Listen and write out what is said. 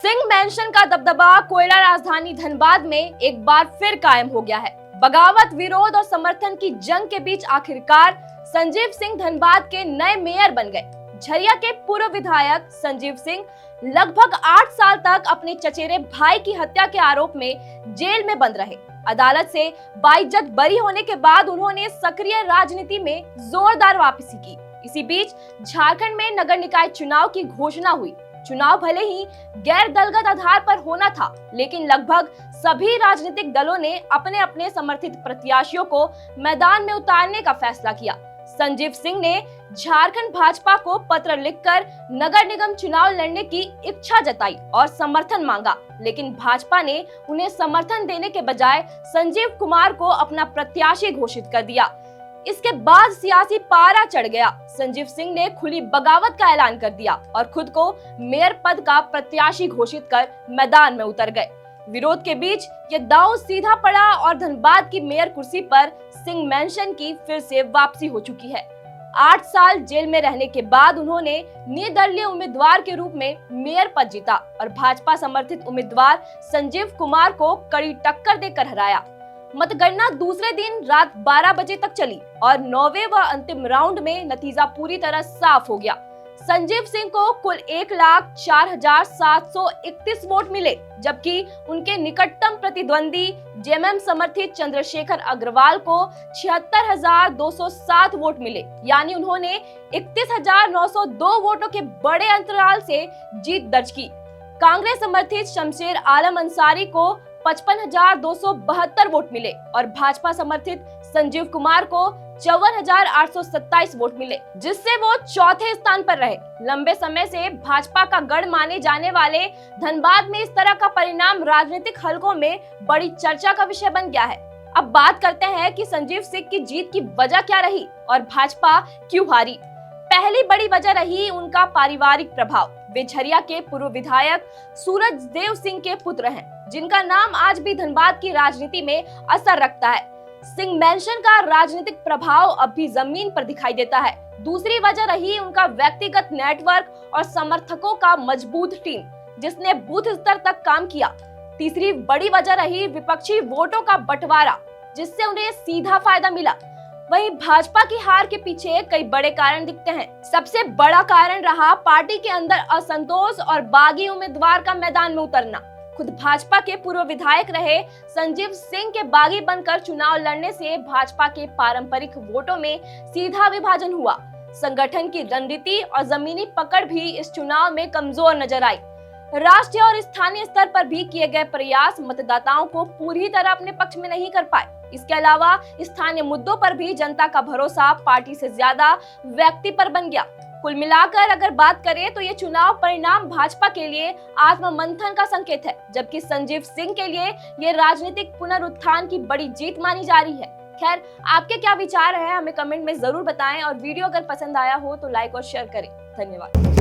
Singh mention का दबदबा कोयला राजधानी धनबाद में एक बार फिर कायम हो गया है। बगावत, विरोध और समर्थन की जंग के बीच आखिरकार संजीव सिंह धनबाद के नए मेयर बन गए। झरिया के पूर्व विधायक संजीव सिंह लगभग 8 साल तक अपने चचेरे भाई की हत्या के आरोप में जेल में बंद रहे। अदालत से बाइज्जत बरी होने के बाद उन्होंने सक्रिय राजनीति में जोरदार वापसी की। इसी बीच झारखंड में नगर निकाय चुनाव की घोषणा हुई। चुनाव भले ही गैर दलगत आधार पर होना था, लेकिन लगभग सभी राजनीतिक दलों ने अपने अपने समर्थित प्रत्याशियों को मैदान में उतारने का फैसला किया। संजीव सिंह ने झारखंड भाजपा को पत्र लिखकर नगर निगम चुनाव लड़ने की इच्छा जताई और समर्थन मांगा, लेकिन भाजपा ने उन्हें समर्थन देने के बजाय संजीव कुमार को अपना प्रत्याशी घोषित कर दिया। इसके बाद सियासी पारा चढ़ गया। संजीव सिंह ने खुली बगावत का ऐलान कर दिया और खुद को मेयर पद का प्रत्याशी घोषित कर मैदान में उतर गए। विरोध के बीच ये दांव सीधा पड़ा और धनबाद की मेयर कुर्सी पर सिंह मेंशन की फिर से वापसी हो चुकी है। 8 साल जेल में रहने के बाद उन्होंने निर्दलीय उम्मीदवार के रूप में मेयर पद जीता और भाजपा समर्थित उम्मीदवार संजीव कुमार को कड़ी टक्कर देकर हराया। मतगणना दूसरे दिन रात 12 बजे तक चली और 9वें व अंतिम राउंड में नतीजा पूरी तरह साफ हो गया। संजीव सिंह को कुल 1,04,731 वोट मिले, जबकि उनके निकटतम प्रतिद्वंदी जेएमएम समर्थित चंद्रशेखर अग्रवाल को 76,207 वोट मिले, यानी उन्होंने 31,902 वोटों के बड़े अंतराल से जीत दर्ज की। कांग्रेस समर्थित शमशेर आलम अंसारी को 55,272 वोट मिले और भाजपा समर्थित संजीव कुमार को 54,827 वोट मिले, जिससे वो चौथे स्थान पर रहे। लंबे समय से भाजपा का गढ़ माने जाने वाले धनबाद में इस तरह का परिणाम राजनीतिक हलकों में बड़ी चर्चा का विषय बन गया है। अब बात करते हैं कि संजीव सिंह की जीत की वजह क्या रही और भाजपा क्यों हारी। पहली बड़ी वजह रही उनका पारिवारिक प्रभाव। वे झरिया के पूर्व विधायक सूरजदेव सिंह के पुत्र हैं, जिनका नाम आज भी धनबाद की राजनीति में असर रखता है। सिंह मेंशन का राजनीतिक प्रभाव अब भी जमीन पर दिखाई देता है। दूसरी वजह रही उनका व्यक्तिगत नेटवर्क और समर्थकों का मजबूत टीम, जिसने बूथ स्तर तक काम किया। तीसरी बड़ी वजह रही विपक्षी वोटों का बंटवारा, जिससे उन्हें सीधा फायदा मिला। वहीं भाजपा की हार के पीछे कई बड़े कारण दिखते हैं। सबसे बड़ा कारण रहा पार्टी के अंदर असंतोष और बागी उम्मीदवार का मैदान में उतरना। खुद भाजपा के पूर्व विधायक रहे संजीव सिंह के बागी बनकर चुनाव लड़ने से भाजपा के पारंपरिक वोटों में सीधा विभाजन हुआ। संगठन की रणनीति और जमीनी पकड़ भी इस चुनाव में कमजोर नजर आई। राष्ट्रीय और स्थानीय स्तर पर भी किए गए प्रयास मतदाताओं को पूरी तरह अपने पक्ष में नहीं कर पाए। इसके अलावा स्थानीय मुद्दों पर भी जनता का भरोसा पार्टी से ज्यादा व्यक्ति पर बन गया। कुल मिलाकर अगर बात करें तो ये चुनाव परिणाम भाजपा के लिए आत्ममंथन का संकेत है, जबकि संजीव सिंह के लिए ये राजनीतिक पुनरुत्थान की बड़ी जीत मानी जा रही है। खैर, आपके क्या विचार है हमें कमेंट में जरूर बताएं और वीडियो अगर पसंद आया हो तो लाइक और शेयर करें। धन्यवाद।